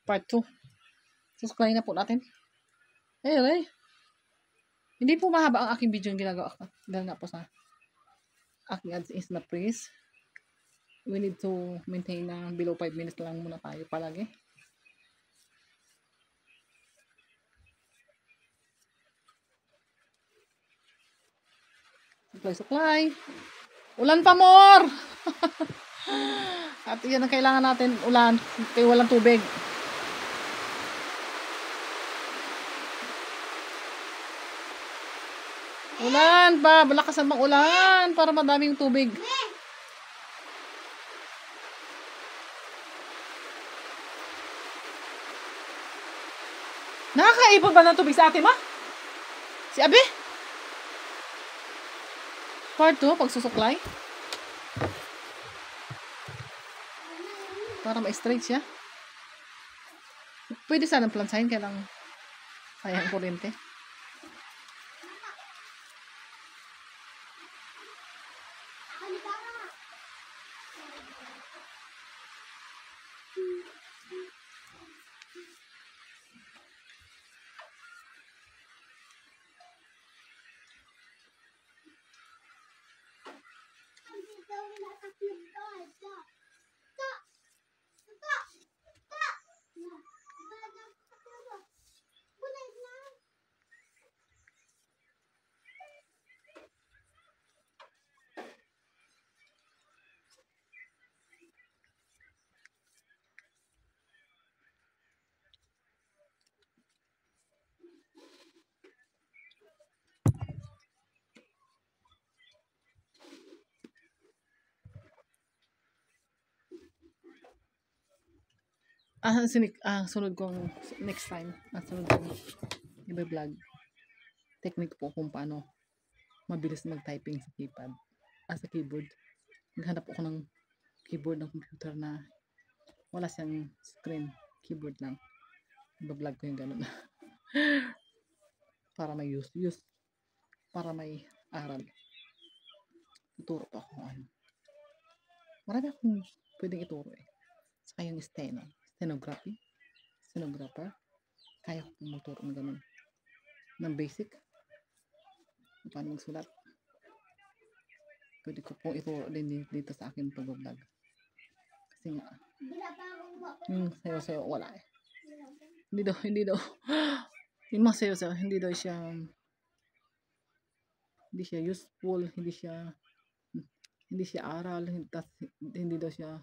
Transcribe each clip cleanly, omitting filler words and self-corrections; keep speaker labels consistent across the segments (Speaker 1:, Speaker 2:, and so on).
Speaker 1: Part 2. Susuklayin na po natin. Ay. Hindi po mahaba ang aking video yung ginagawa ko. Dahil nga po sa aking ads is na freeze. We need to maintain na below 5 minutes lang muna tayo palagi. Supply. Ulan pa more! At yan ang kailangan natin, ulan. Kaya walang tubig. Ulan pa! Balakasan bang ulan para madaming tubig. Nakakaipon ba ng tubig sa atin, ma? Si Abi? Part 2, pagsusuklay. Para ma-straight siya. Pwede sanang plansahin, kaya lang sayang kuryente. Sunod kong next time, sunod kong i-vlog technique po kung paano mabilis mag-typing sa keypad, sa keyboard. Naghanap ako ng keyboard ng computer na wala siyang screen, keyboard lang. I-vlog ko yung ganun. Para may use, para may aral. Ituro pa ako ano. Marami akong pwedeng ituro eh. Saka yung stenographer, kaya ko pong magturo ng ganun. Ng basic, paano magsulat. Pwede ko pong ituro din dito sa akin pag-vlog. Kasi nga, yung sayo-sayo, wala eh. Hindi daw, yung mga sayo-sayo, hindi siya useful, hindi siya aral, hindi daw siya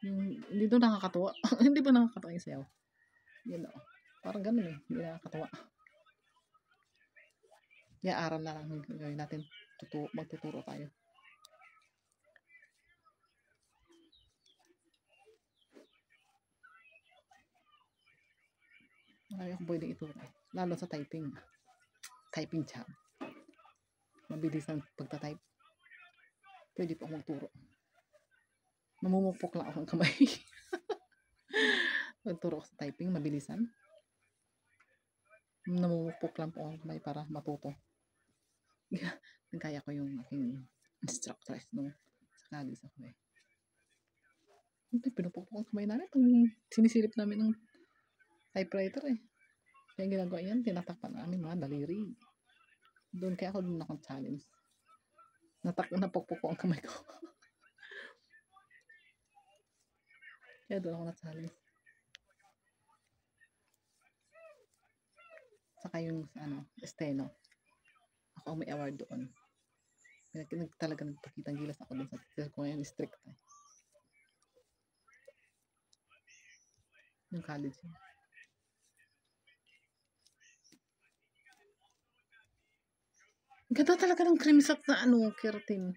Speaker 1: hindi daw nakakatawa. Hindi ba nakakatawa yung sayaw? Yun o. Parang ganun eh. Hindi nakakatawa. Kaya aral na lang gawin natin. Magtuturo tayo. Marami akong pwedeng ituro. Lalo sa typing. Typing job. Mabilis ang pagtatype. Pwede po akong magturo. Namumupok lang ako ng kamay. Magturo ko sa typing, mabilisan. Namumupok lang po ako kamay para matuto. Kaya ko yung aking instructress nung sa Kagis ako eh. Pinupok ko ang kamay namin pag sinisilip namin ng typewriter eh. Kaya ginagawa yan, tinatakpan namin mga daliri. Doon kaya ako doon akong challenge. Napokpok ko ang kamay ko. Kaya doon ako na-challenge. Saka yung steno. Ako may award doon. Talaga nagpakitang gilas ako doon sa teacher ko ngayon, strict. Yung college. Ganda talaga ng cream sock na keratin.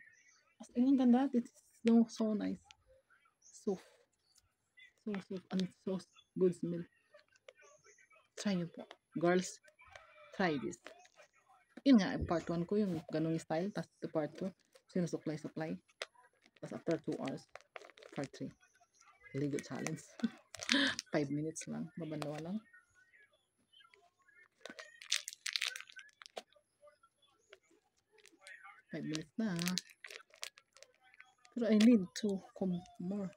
Speaker 1: As in, ang ganda. It's so nice. So and so good smell. Try nyo po. Girls, try this. Yun nga, part 1 ko yung ganung style. Tapos part 2, sinusuklay. Tapos after 2 hours, part 3. Really good challenge. 5 minutes lang. Mabanlawa lang. Minutes na. Pero I need to come more.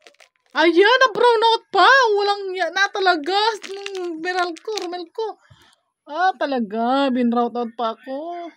Speaker 1: Ayan, na brown out pa. Walang talaga. Meral ko, Romel ko. Talaga. Binrout out pa ako.